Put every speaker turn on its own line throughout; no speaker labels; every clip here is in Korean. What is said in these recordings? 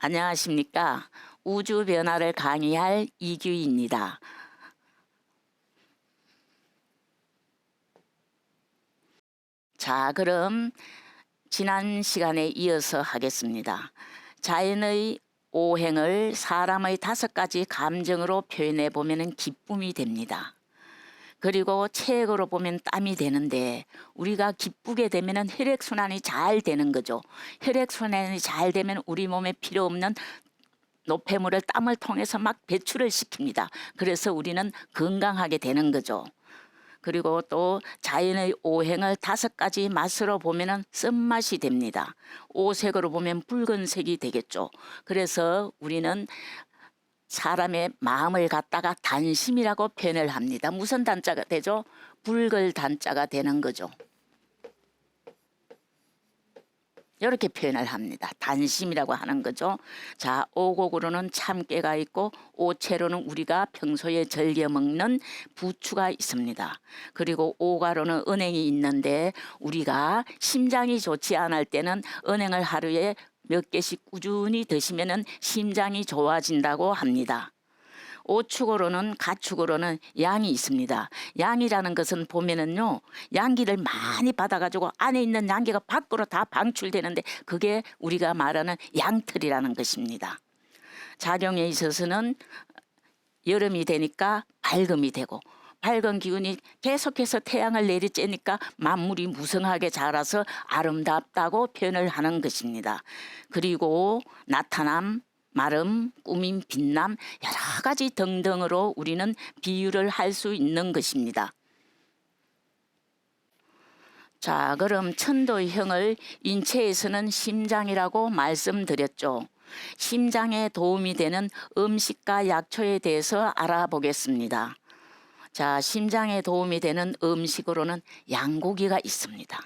안녕하십니까. 우주 변화를 강의할 이규희입니다. 자, 그럼 지난 시간에 이어서 하겠습니다. 자연의 오행을 사람의 5가지 감정으로 표현해 보면 기쁨이 됩니다. 그리고 체액으로 보면 땀이 되는데, 우리가 기쁘게 되면 혈액순환이 잘 되는 거죠. 혈액순환이 잘 되면 우리 몸에 필요 없는 노폐물을 땀을 통해서 막 배출을 시킵니다. 그래서 우리는 건강하게 되는 거죠. 그리고 또 자연의 오행을 5가지 맛으로 보면 쓴맛이 됩니다. 오색으로 보면 붉은색이 되겠죠. 그래서 우리는 사람의 마음을 갖다가 단심이라고 표현을 합니다. 무슨 단자가 되죠? 붉을 단자가 되는 거죠. 이렇게 표현을 합니다. 단심이라고 하는 거죠. 자, 오곡으로는 참깨가 있고, 오채로는 우리가 평소에 즐겨 먹는 부추가 있습니다. 그리고 오가로는 은행이 있는데, 우리가 심장이 좋지 않을 때는 은행을 하루에 몇 개씩 꾸준히 드시면 심장이 좋아진다고 합니다. 오축으로는 가축으로는 양이 있습니다. 양이라는 것은 보면은요, 양기를 많이 받아가지고 안에 있는 양기가 밖으로 다 방출되는데, 그게 우리가 말하는 양털이라는 것입니다. 작용에 있어서는 여름이 되니까 밝음이 되고, 밝은 기운이 계속해서 태양을 내리쬐니까 만물이 무성하게 자라서 아름답다고 표현을 하는 것입니다. 그리고 나타남, 마름, 꾸밈, 빛남, 여러 가지 등등으로 우리는 비유를 할 수 있는 것입니다. 자, 그럼 천도형을 인체에서는 심장이라고 말씀드렸죠. 심장에 도움이 되는 음식과 약초에 대해서 알아보겠습니다. 자, 심장에 도움이 되는 음식으로는 양고기가 있습니다.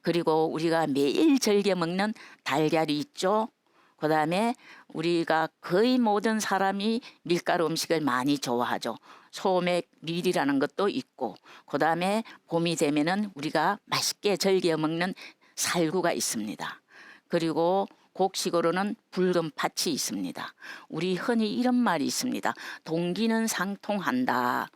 그리고 우리가 매일 즐겨 먹는 달걀이 있죠. 그 다음에 우리가 거의 모든 사람이 밀가루 음식을 많이 좋아하죠. 소맥, 밀이라는 것도 있고, 그 다음에 봄이 되면은 우리가 맛있게 즐겨 먹는 살구가 있습니다. 그리고 곡식으로는 붉은 팥이 있습니다. 우리 흔히 이런 말이 있습니다. 동기는 상통한다.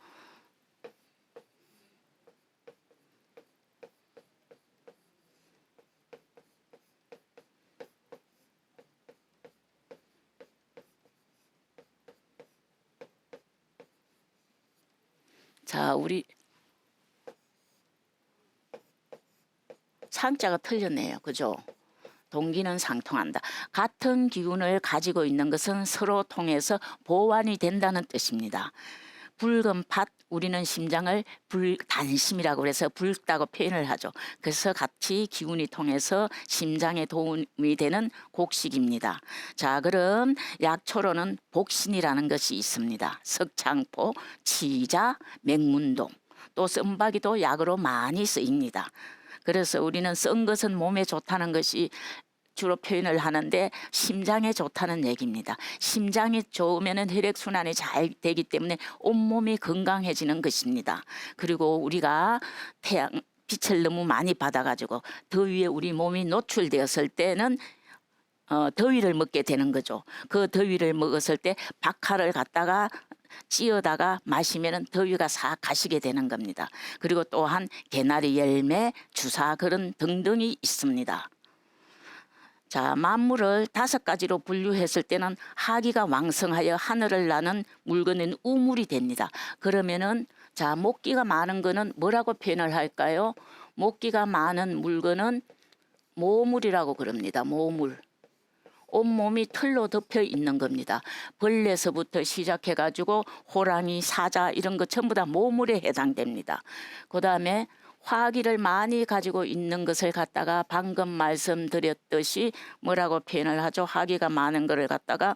자, 우리 상자가 틀렸네요. 그죠? 동기는 상통한다. 같은 기운을 가지고 있는 것은 서로 통해서 보완이 된다는 뜻입니다. 붉은 팥, 우리는 심장을 단심이라고 해서 붉다고 표현을 하죠. 그래서 같이 기운이 통해서 심장에 도움이 되는 곡식입니다. 자, 그럼 약초로는 복신이라는 것이 있습니다. 석창포, 치자, 맹문동, 또 썬박이도 약으로 많이 쓰입니다. 그래서 우리는 쓴 것은 몸에 좋다는 것이 주로 표현을 하는데, 심장에 좋다는 얘기입니다. 심장이 좋으면 혈액순환이 잘 되기 때문에 온몸이 건강해지는 것입니다. 그리고 우리가 태양 빛을 너무 많이 받아가지고 더위에 우리 몸이 노출되었을 때는 더위를 먹게 되는 거죠. 그 더위를 먹었을 때 박하를 갖다가 찌어다가 마시면 더위가 싹 가시게 되는 겁니다. 그리고 또한 개나리 열매, 주사 그런 등등이 있습니다. 자, 만물을 5가지로 분류했을 때는 하기가 왕성하여 하늘을 나는 물건은 우물이 됩니다. 그러면은 자, 목기가 많은 거는 뭐라고 표현을 할까요? 목기가 많은 물건은 모물이라고 그럽니다. 모물. 온몸이 털로 덮여 있는 겁니다. 벌레서부터 시작해 가지고 호랑이, 사자 이런 거 전부 다 모물에 해당됩니다. 그 다음에 화기를 많이 가지고 있는 것을 갖다가 방금 말씀드렸듯이 뭐라고 표현을 하죠? 화기가 많은 것을 갖다가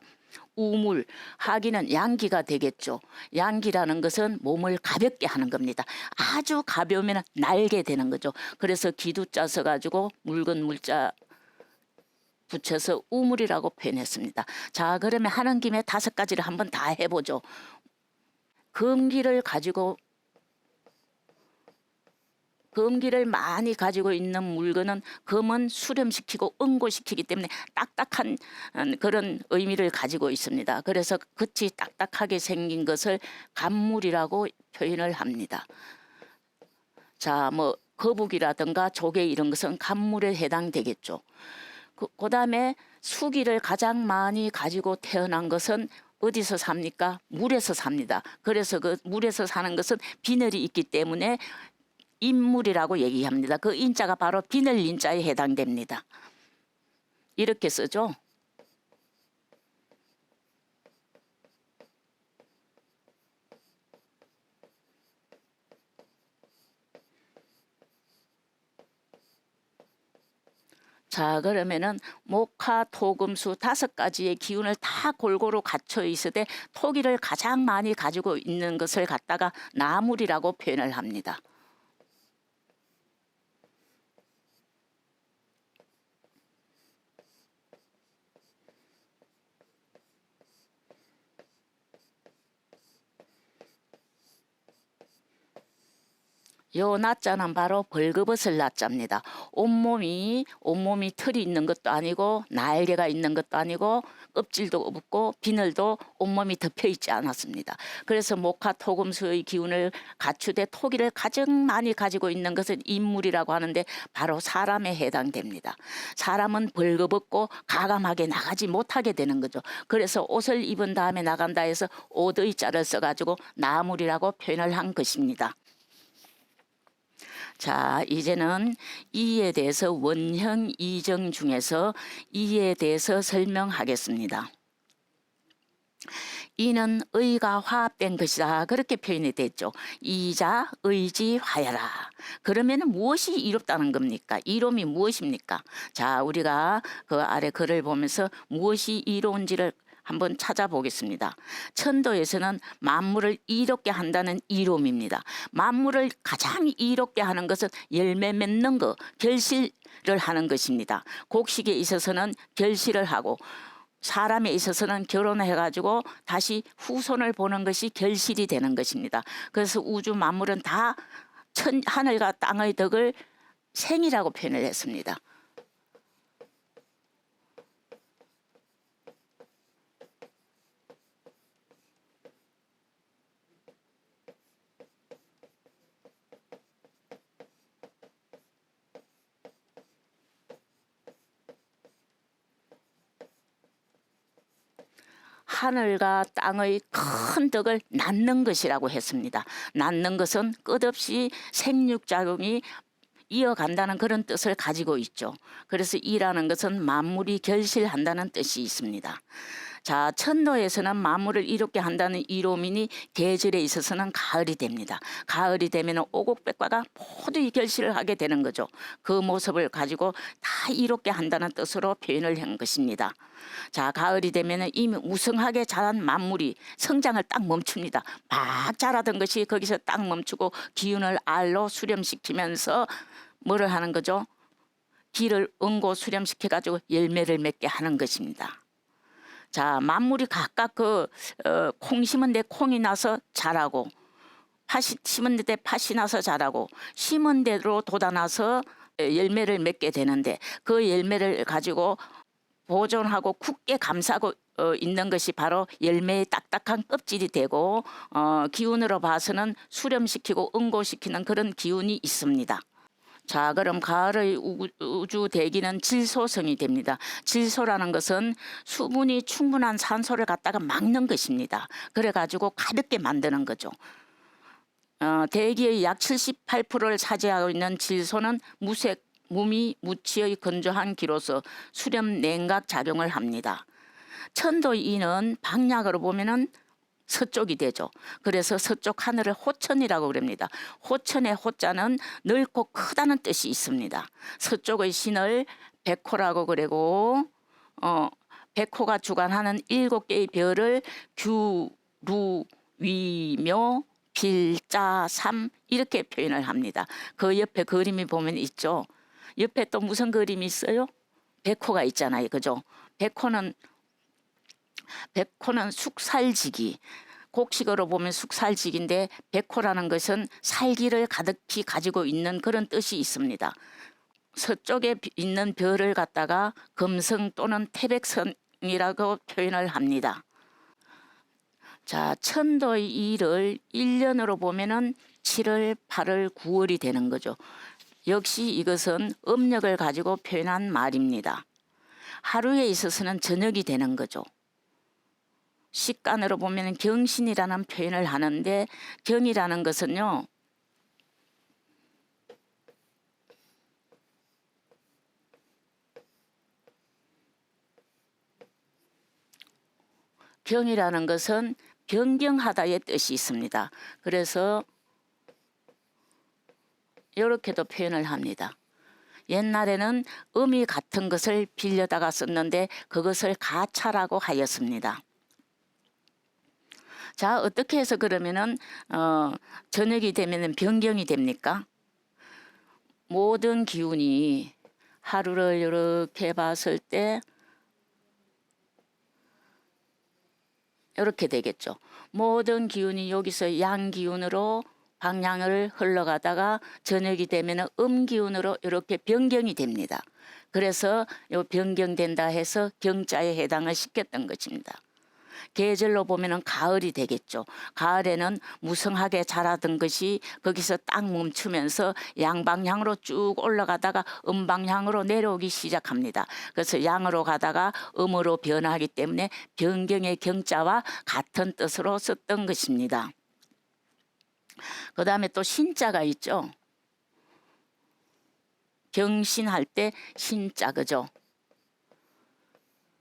우물, 화기는 양기가 되겠죠. 양기라는 것은 몸을 가볍게 하는 겁니다. 아주 가벼우면 날게 되는 거죠. 그래서 기두자 써가지고 묽은 물자 붙여서 우물이라고 표현했습니다. 자, 그러면 하는 김에 5가지를 한번 다 해보죠. 금기를 가지고 검기를 많이 가지고 있는 물건은 검은 수렴시키고 응고시키기 때문에 딱딱한 그런 의미를 가지고 있습니다. 그래서 끝이 딱딱하게 생긴 것을 간물이라고 표현을 합니다. 자, 뭐 거북이라든가 조개 이런 것은 간물에 해당되겠죠. 그다음에 수기를 가장 많이 가지고 태어난 것은 어디서 삽니까? 물에서 삽니다. 그래서 그 물에서 사는 것은 비늘이 있기 때문에 인물이라고 얘기합니다. 그 인자가 바로 비늘 인자에 해당됩니다. 이렇게 쓰죠. 자, 그러면은 목화, 토, 금, 수 5가지의 기운을 다 골고루 갖춰 있으되 토기를 가장 많이 가지고 있는 것을 갖다가 나물이라고 표현을 합니다. 요 나자는 바로 벌거벗을 나자입니다. 온몸이 털이 있는 것도 아니고 날개가 있는 것도 아니고 껍질도 없고 비늘도 온몸이 덮여 있지 않았습니다. 그래서 목화 토금수의 기운을 갖추되 토기를 가장 많이 가지고 있는 것은 인물이라고 하는데 바로 사람에 해당됩니다. 사람은 벌거벗고 가감하게 나가지 못하게 되는 거죠. 그래서 옷을 입은 다음에 나간다 해서 옷의 자를 써가지고 나물이라고 표현을 한 것입니다. 자, 이제는 이에 대해서 원형 이정 중에서 이에 대해서 설명하겠습니다. 이는 의가 화합된 것이다. 그렇게 표현이 됐죠. 이자 의지 화야라. 그러면 무엇이 이롭다는 겁니까? 이롬이 무엇입니까? 자, 우리가 그 아래 글을 보면서 무엇이 이로운지를 한번 찾아보겠습니다. 천도에서는 만물을 이롭게 한다는 이롬입니다. 만물을 가장 이롭게 하는 것은 열매 맺는 것, 결실을 하는 것입니다. 곡식에 있어서는 결실을 하고 사람에 있어서는 결혼해가지고 다시 후손을 보는 것이 결실이 되는 것입니다. 그래서 우주 만물은 다 하늘과 땅의 덕을 생이라고 표현을 했습니다. 하늘과 땅의 큰 덕을 낳는 것이라고 했습니다. 낳는 것은 끝없이 생육작용이 이어간다는 그런 뜻을 가지고 있죠. 그래서 이라는 것은 만물이 결실한다는 뜻이 있습니다. 자, 천도에서는 만물을 이롭게 한다는 이로민이 계절에 있어서는 가을이 됩니다. 가을이 되면 오곡백과가 모두 결실을 하게 되는 거죠. 그 모습을 가지고 다 이롭게 한다는 뜻으로 표현을 한 것입니다. 자, 가을이 되면 이미 우성하게 자란 만물이 성장을 딱 멈춥니다. 막 자라던 것이 거기서 딱 멈추고 기운을 알로 수렴시키면서 뭐를 하는 거죠? 기를 응고 수렴시켜 가지고 열매를 맺게 하는 것입니다. 자, 만물이 각각 콩 심은 데 콩이 나서 자라고 팥이 심은 데 팥이 나서 자라고 심은 대로 돋아나서 열매를 맺게 되는데 그 열매를 가지고 보존하고 굳게 감싸고 있는 것이 바로 열매의 딱딱한 껍질이 되고 기운으로 봐서는 수렴시키고 응고시키는 그런 기운이 있습니다. 자, 그럼 가을의 우주 대기는 질소성이 됩니다. 질소라는 것은 수분이 충분한 산소를 갖다가 막는 것입니다. 그래가지고 가볍게 만드는 거죠. 대기의 약 78%를 차지하고 있는 질소는 무색, 무미, 무치의 건조한 기로서 수렴 냉각 작용을 합니다. 천도이는 방약으로 보면은 서쪽이 되죠. 그래서 서쪽 하늘을 호천이라고 그럽니다. 호천의 호자는 넓고 크다는 뜻이 있습니다. 서쪽의 신을 백호라고 그러고 백호가 주관하는 7개의 별을 규, 루, 위, 묘, 빌, 자, 삼 이렇게 표현을 합니다. 그 옆에 그림이 보면 있죠. 옆에 또 무슨 그림이 있어요? 백호가 있잖아요. 그죠? 백호는 숙살지기. 곡식어로 보면 숙살직인데 백호라는 것은 살기를 가득히 가지고 있는 그런 뜻이 있습니다. 서쪽에 있는 별을 갖다가 금성 또는 태백성이라고 표현을 합니다. 자, 천도의 일을 1년으로 보면은 7월, 8월, 9월이 되는 거죠. 역시 이것은 음력을 가지고 표현한 말입니다. 하루에 있어서는 저녁이 되는 거죠. 식간으로 보면 경신이라는 표현을 하는데 경이라는 것은요, 경이라는 것은 변경하다의 뜻이 있습니다. 그래서 이렇게도 표현을 합니다. 옛날에는 음이 같은 것을 빌려다가 썼는데 그것을 가차라고 하였습니다. 자, 어떻게 해서 그러면은 저녁이 되면은 변경이 됩니까? 모든 기운이 하루를 이렇게 봤을 때 이렇게 되겠죠. 모든 기운이 여기서 양 기운으로 방향을 흘러가다가 저녁이 되면 기운으로 이렇게 변경이 됩니다. 그래서 요 변경된다 해서 경자에 해당을 시켰던 것입니다. 계절로 보면은 가을이 되겠죠. 가을에는 무성하게 자라던 것이 거기서 딱 멈추면서 양방향으로 쭉 올라가다가 음방향으로 내려오기 시작합니다. 그래서 양으로 가다가 음으로 변하기 때문에 변경의 경자와 같은 뜻으로 썼던 것입니다. 그 다음에 또 신자가 있죠. 경신할 때 신자, 그죠?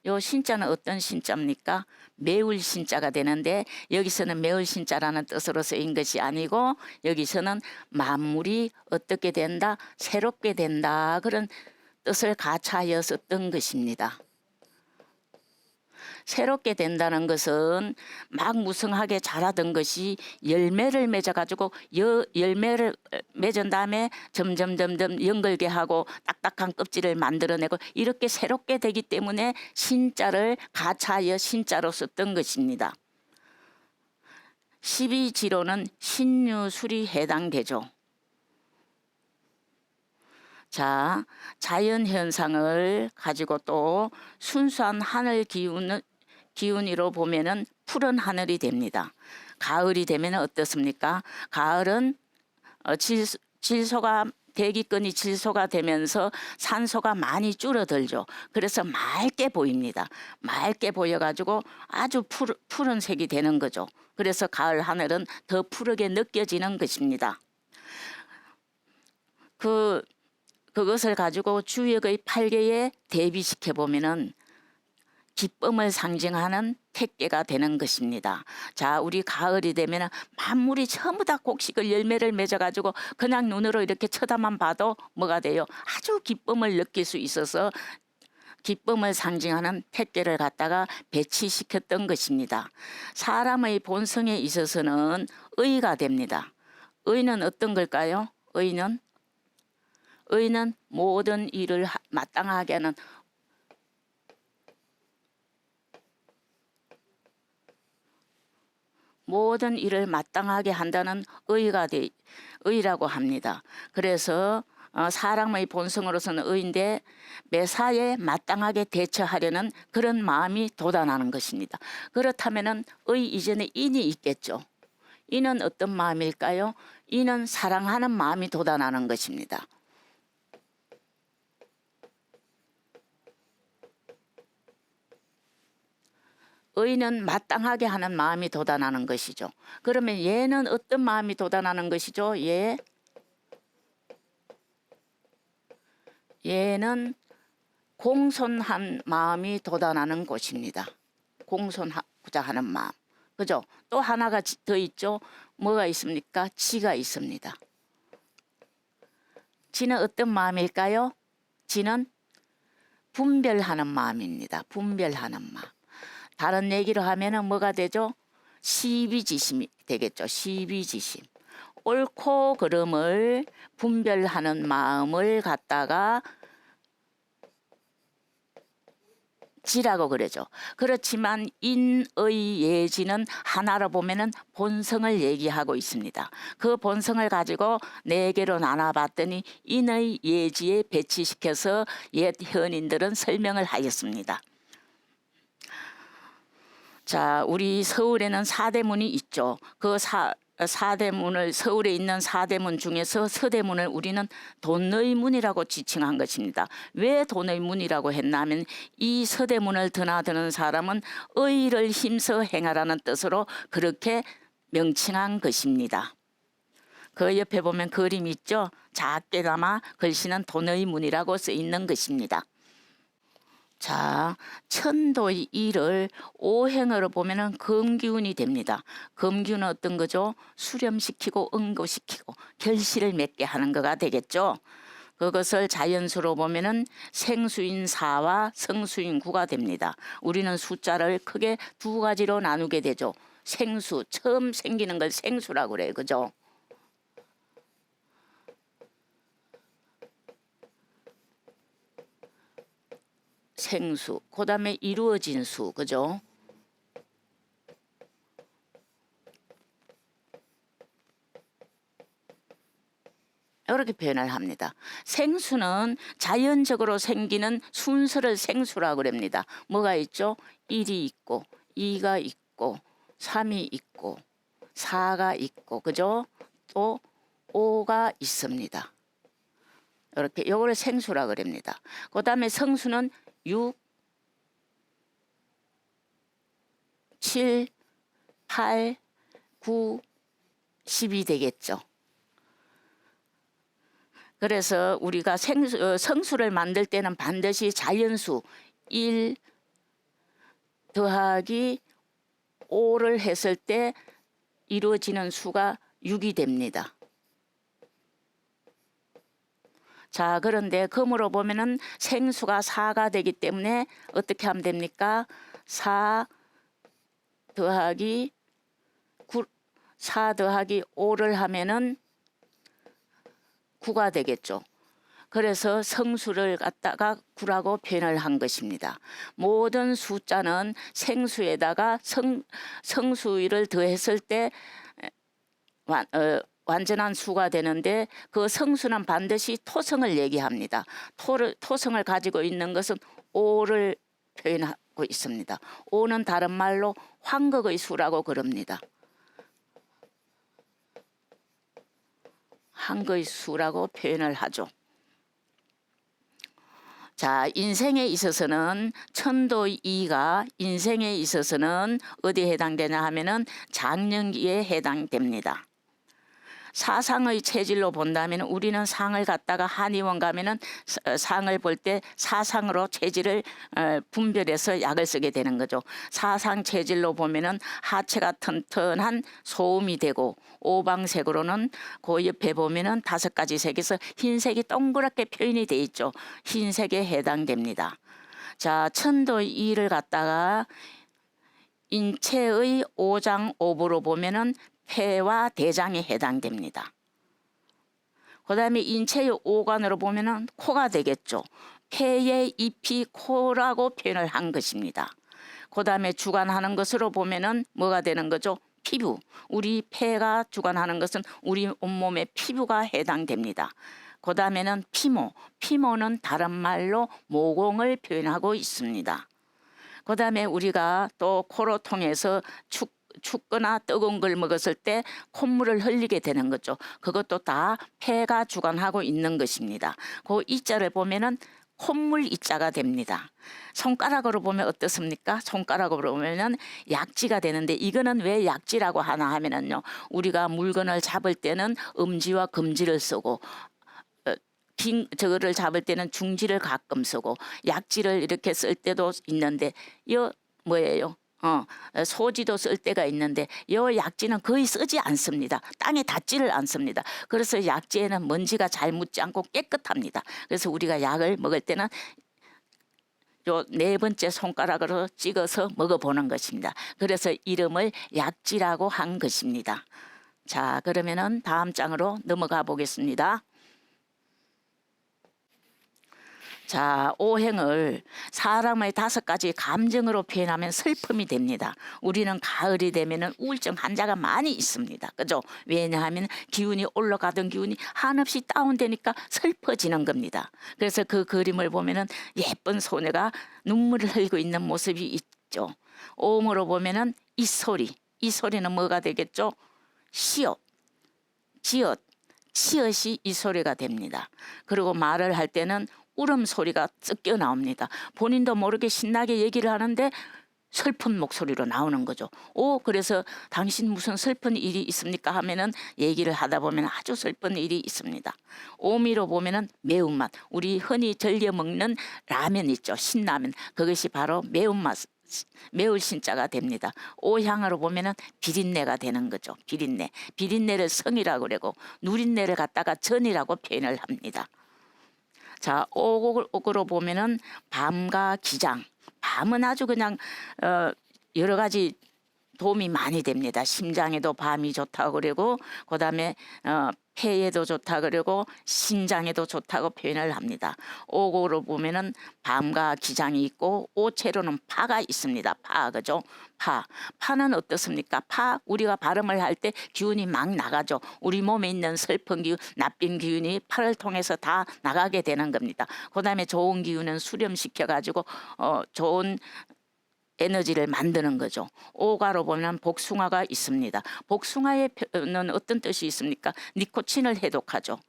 요 신자는 어떤 신자입니까? 매울 신자가 되는데 여기서는 매울 신자라는 뜻으로 쓰인 것이 아니고 여기서는 만물이 어떻게 된다? 새롭게 된다. 그런 뜻을 가차하여 썼던 것입니다. 새롭게 된다는 것은 막 무성하게 자라던 것이 열매를 맺어가지고 열매를 맺은 다음에 점점 연걸게 하고 딱딱한 껍질을 만들어내고 이렇게 새롭게 되기 때문에 신자를 가차하여 신자로 썼던 것입니다. 12지로는 신유술이 해당되죠. 자, 자연현상을 가지고 또 순수한 하늘 기운으로 보면은 푸른 하늘이 됩니다. 가을이 되면 어떻습니까? 가을은 질소가 대기권이 질소가 되면서 산소가 많이 줄어들죠. 그래서 맑게 보입니다. 맑게 보여가지고 아주 푸른 색이 되는 거죠. 그래서 가을 하늘은 더 푸르게 느껴지는 것입니다. 그것을 가지고 주역의 8개에 대비시켜 보면은 기쁨을 상징하는 택개가 되는 것입니다. 자, 우리 가을이 되면 만물이 전부 다 곡식을 열매를 맺어가지고 그냥 눈으로 이렇게 쳐다만 봐도 뭐가 돼요? 아주 기쁨을 느낄 수 있어서 기쁨을 상징하는 택개를 갖다가 배치시켰던 것입니다. 사람의 본성에 있어서는 의가 됩니다. 의는 어떤 걸까요? 의는 모든 일을 마땅하게 하는 모든 일을 마땅하게 한다는 의라고 합니다. 그래서 사람의 본성으로서는 의인데 매사에 마땅하게 대처하려는 그런 마음이 돋아나는 것입니다. 그렇다면 의 이전에 인이 있겠죠. 인은 어떤 마음일까요? 인은 사랑하는 마음이 돋아나는 것입니다. 의는 마땅하게 하는 마음이 돋아나는 것이죠. 그러면 얘는 어떤 마음이 돋아나는 것이죠? 얘는 공손한 마음이 돋아나는 곳입니다. 공손하고자 하는 마음. 그죠? 또 하나가 더 있죠. 뭐가 있습니까? 지가 있습니다. 지는 어떤 마음일까요? 지는 분별하는 마음입니다. 분별하는 마음. 다른 얘기로 하면은 뭐가 되죠? 시비지심이 되겠죠. 시비지심. 옳고 그름을 분별하는 마음을 갖다가 약지라고 그러죠. 그렇지만 인의 예지는 하나로 보면은 본성을 얘기하고 있습니다. 그 본성을 가지고 네 개로 나눠봤더니 인의 예지에 배치시켜서 옛 현인들은 설명을 하였습니다. 자, 우리 서울에는 사대문이 있죠. 그 사대문을 서울에 있는 사대문 중에서 서대문을 우리는 돈의 문이라고 지칭한 것입니다. 왜 돈의 문이라고 했냐면 이 서대문을 드나드는 사람은 의를 힘써 행하라는 뜻으로 그렇게 명칭한 것입니다. 그 옆에 보면 그림 있죠. 작게나마 글씨는 돈의 문이라고 써 있는 것입니다. 자, 천도의 일을 오행으로 보면은 금기운이 됩니다. 금기운은 어떤 거죠? 수렴시키고 응고시키고 결실을 맺게 하는 거가 되겠죠. 그것을 자연수로 보면은 생수인 4와 성수인 9가 됩니다. 우리는 숫자를 크게 두 가지로 나누게 되죠. 생수, 처음 생기는 걸 생수라고 그래요. 그죠? 생수, 그 다음에 이루어진 수, 그죠? 이렇게 표현을 합니다. 생수는 자연적으로 생기는 순서를 생수라고 그럽니다. 뭐가 있죠? 1이 있고 2가 있고 3이 있고 4가 있고 그죠? 또 5가 있습니다. 이렇게 요걸 생수라고 그럽니다. 그 다음에 성수는 6, 7, 8, 9, 10이 되겠죠. 그래서 우리가 성수를 만들 때는 반드시 자연수 1 더하기 5를 했을 때 이루어지는 수가 6이 됩니다. 자, 그런데 금으로 보면은 생수가 4가 되기 때문에 어떻게 하면 됩니까? 4 더하기 9, 4 더하기 5를 하면은 9가 되겠죠. 그래서 성수를 갖다가 9라고 표현을 한 것입니다. 모든 숫자는 생수에다가 성수를 더했을 때 완전한 수가 되는데 그 성수는 반드시 토성을 얘기합니다. 토성을 가지고 있는 것은 5를 표현하고 있습니다. 5는 다른 말로 황극의 수라고 그럽니다. 한거의 수라고 표현을 하죠. 자, 인생에 있어서는 천도의 2가 인생에 있어서는 어디에 해당되냐 하면은 장년기에 해당됩니다. 사상의 체질로 본다면 우리는 상을 갖다가 한의원 가면은 상을 볼 때 사상으로 체질을 분별해서 약을 쓰게 되는 거죠. 사상 체질로 보면은 하체가 튼튼한 소음이 되고 오방색으로는 그 옆에 보면은 5가지 색에서 흰색이 동그랗게 표현이 돼 있죠. 흰색에 해당됩니다. 자, 천도의 2를 갖다가 인체의 오장오부로 보면은 폐와 대장에 해당됩니다. 그 다음에 인체의 오관으로 보면은 코가 되겠죠. 폐의 잎이 코라고 표현을 한 것입니다. 그 다음에 주관하는 것으로 보면은 뭐가 되는 거죠? 피부. 우리 폐가 주관하는 것은 우리 온몸의 피부가 해당됩니다. 그 다음에는 피모. 피모는 다른 말로 모공을 표현하고 있습니다. 그 다음에 우리가 또 코로 통해서 춥거나 뜨거운 걸 먹었을 때 콧물을 흘리게 되는 거죠. 그것도 다 폐가 주관하고 있는 것입니다. 그 이자를 보면은 콧물 이자가 됩니다. 손가락으로 보면 어떻습니까? 손가락으로 보면은 약지가 되는데 이거는 왜 약지라고 하나 하면은요. 우리가 물건을 잡을 때는 엄지와 검지를 쓰고 저거를 잡을 때는 중지를 가끔 쓰고 약지를 이렇게 쓸 때도 있는데 이거 뭐예요? 소지도 쓸 때가 있는데 요 약지는 거의 쓰지 않습니다. 땅에 닿지를 않습니다. 그래서 약지에는 먼지가 잘 묻지 않고 깨끗합니다. 그래서 우리가 약을 먹을 때는 요 4번째 손가락으로 찍어서 먹어보는 것입니다. 그래서 이름을 약지라고 한 것입니다. 자, 그러면은 다음 장으로 넘어가 보겠습니다. 자, 오행을 사람의 5가지 감정으로 표현하면 슬픔이 됩니다. 우리는 가을이 되면은 우울증 환자가 많이 있습니다. 그죠? 왜냐하면 기운이 올라가던 기운이 한없이 다운되니까 슬퍼지는 겁니다. 그래서 그 그림을 보면은 예쁜 소녀가 눈물을 흘리고 있는 모습이 있죠. 오음으로 보면은 이 소리는 뭐가 되겠죠? 시옷, 지읒, 치읓이 이 소리가 됩니다. 그리고 말을 할 때는 울음소리가 섞여 나옵니다. 본인도 모르게 신나게 얘기를 하는데 슬픈 목소리로 나오는 거죠. 그래서 당신 무슨 슬픈 일이 있습니까 하면은 얘기를 하다 보면 아주 슬픈 일이 있습니다. 오미로 보면은 매운맛, 우리 흔히 절겨 먹는 라면 있죠. 신라면, 그것이 바로 매운맛, 매울 신자가 됩니다. 오향으로 보면은 비린내가 되는 거죠. 비린내를 성이라고 그러고 누린내를 갖다가 전이라고 표현을 합니다. 자, 오곡으로 보면은 밤과 기장. 밤은 아주 그냥 여러 가지 도움이 많이 됩니다. 심장에도 밤이 좋다고 그러고 그다음에 폐에도 좋다 그러고 신장에도 좋다고 표현을 합니다. 오곡으로 보면은 밤과 기장이 있고 오체로는 파가 있습니다. 그죠? 파는 어떻습니까? 우리가 발음을 할 때 기운이 막 나가죠. 우리 몸에 있는 슬픈 기운, 나쁜 기운이 파를 통해서 다 나가게 되는 겁니다. 그다음에 좋은 기운은 수렴시켜 가지고 좋은 에너지를 만드는 거죠. 오가로 보면 복숭아가 있습니다. 복숭아에는 어떤 뜻이 있습니까? 니코틴을 해독하죠.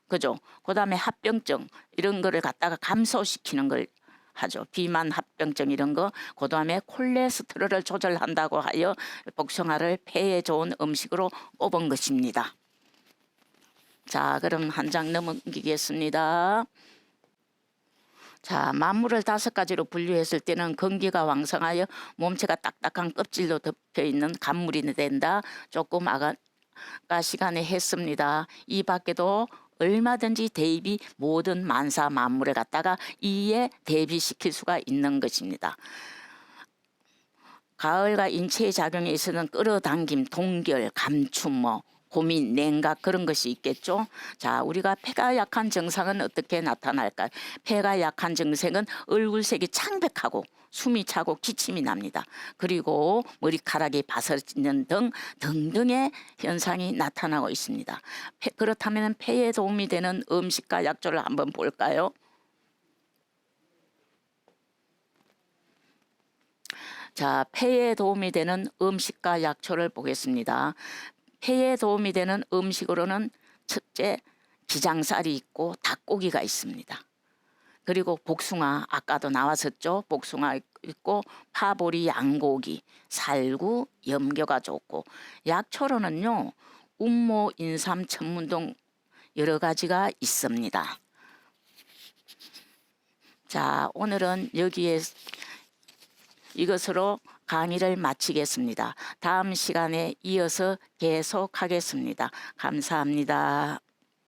그죠? 그다음에 합병증 이런 거를 갖다가 감소시키는 걸 하죠. 비만, 합병증 이런 거. 그다음에 콜레스테롤을 조절한다고 하여 복숭아를 폐에 좋은 음식으로 꼽은 것입니다. 자, 그럼 한 장 넘기겠습니다. 자, 만물을 5가지로 분류했을 때는 건기가 왕성하여 몸체가 딱딱한 껍질로 덮여 있는 간물이 된다. 조금 아까 시간에 했습니다. 이 밖에도 얼마든지 대입이 모든 만사 만물을 갖다가 이에 대비시킬 수가 있는 것입니다. 가을과 인체의 작용에 있어서는 끌어당김, 동결, 감춤, 고민, 냉각 그런 것이 있겠죠. 자, 우리가 폐가 약한 증상은 어떻게 나타날까요? 폐가 약한 증상은 얼굴색이 창백하고 숨이 차고 기침이 납니다. 그리고 머리카락이 바스러지는 등등의 현상이 나타나고 있습니다. 그렇다면 폐에 도움이 되는 음식과 약초를 한번 볼까요? 자, 폐에 도움이 되는 음식과 약초를 보겠습니다. 폐에 도움이 되는 음식으로는 첫째 기장살이 있고 닭고기가 있습니다. 그리고 복숭아 아까도 나왔었죠. 복숭아 있고 파보리, 양고기, 살구, 염교가 좋고 약초로는요 운모, 인삼, 천문 등 여러 가지가 있습니다. 자, 오늘은 여기에 이것으로 강의를 마치겠습니다. 다음 시간에 이어서 계속하겠습니다. 감사합니다.